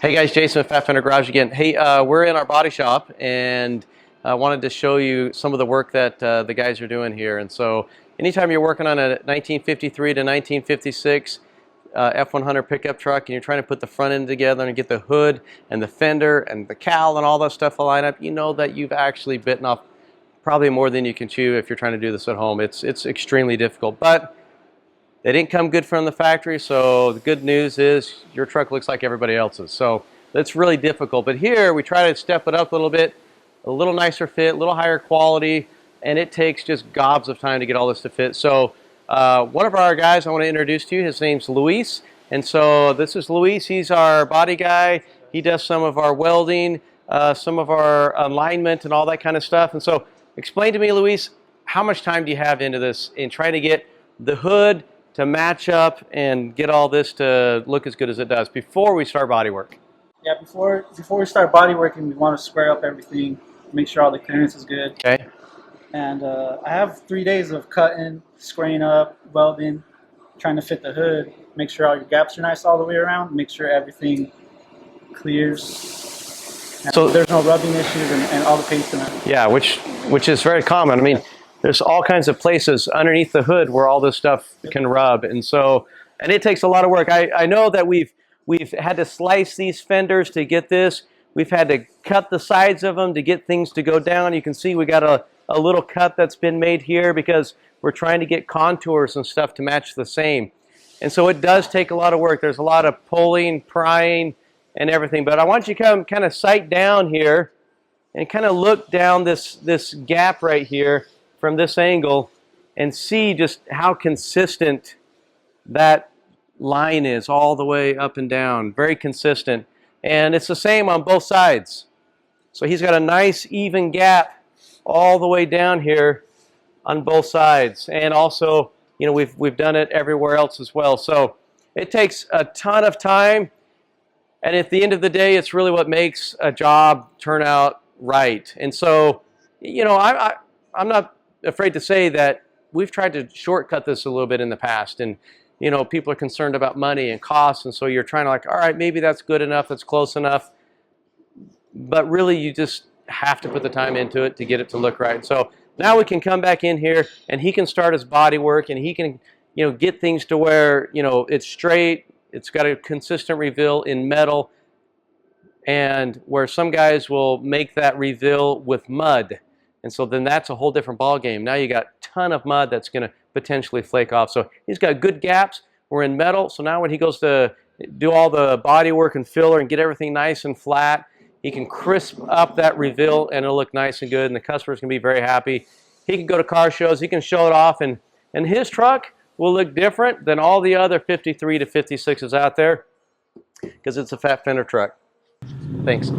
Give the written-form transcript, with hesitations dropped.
Hey guys, Jason with Fender Garage again. Hey, we're in our body shop and I wanted to show you some of the work that the guys are doing here. And so anytime you're working on a 1953 to 1956 F100 pickup truck and you're trying to put the front end together and get the hood and the fender and the cowl and all that stuff to line up, you know that you've actually bitten off probably more than you can chew if you're trying to do this at home. It's extremely difficult, but they didn't come good from the factory, so the good news is your truck looks like everybody else's. So that's really difficult. But here we try to step it up a little bit, a little nicer fit, a little higher quality, and it takes just gobs of time to get all this to fit. So one of our guys I want to introduce to you, his name's Luis. And so this is Luis. He's our body guy. He does some of our welding, some of our alignment and all that kind of stuff. And so explain to me, Luis, how much time do you have into this in trying to get the hood to match up and get all this to look as good as it does before we start body work? Yeah, before we start body working, we want to square up everything, make sure all the clearance is good. Okay. And I have 3 days of cutting, squaring up, welding, trying to fit the hood, make sure all your gaps are nice all the way around, make sure everything clears. And so there's no rubbing issues and all the paint's gonna. Yeah, which is very common. I mean, there's all kinds of places underneath the hood where all this stuff can rub, and it takes a lot of work. I know that we've had to slice these fenders to get this. We've had to cut the sides of them to get things to go down. You can see we got a little cut that's been made here because we're trying to get contours and stuff to match the same. And so it does take a lot of work. There's a lot of pulling, prying, and everything. But I want you to come kind of sight down here and kind of look down this gap right here from this angle and see just how consistent that line is all the way up and down. Very consistent. And it's the same on both sides. So he's got a nice even gap all the way down here on both sides. And also, you know, we've done it everywhere else as well. So it takes a ton of time. And at the end of the day, it's really what makes a job turn out right. And so, you know, I'm not afraid to say that we've tried to shortcut this a little bit in the past, and you know, people are concerned about money and costs, and so you're trying to like, all right, maybe that's good enough, that's close enough, but really you just have to put the time into it to get it to look right. So now we can come back in here and he can start his body work and he can, you know, get things to where, you know, it's straight, it's got a consistent reveal in metal, and where some guys will make that reveal with mud. And so then that's a whole different ball game. Now you got a ton of mud that's going to potentially flake off. So he's got good gaps. We're in metal. So now when he goes to do all the body work and filler and get everything nice and flat, he can crisp up that reveal and it'll look nice and good. And the customer's going to be very happy. He can go to car shows. He can show it off. And his truck will look different than all the other 53 to 56s out there because it's a fat fender truck. Thanks.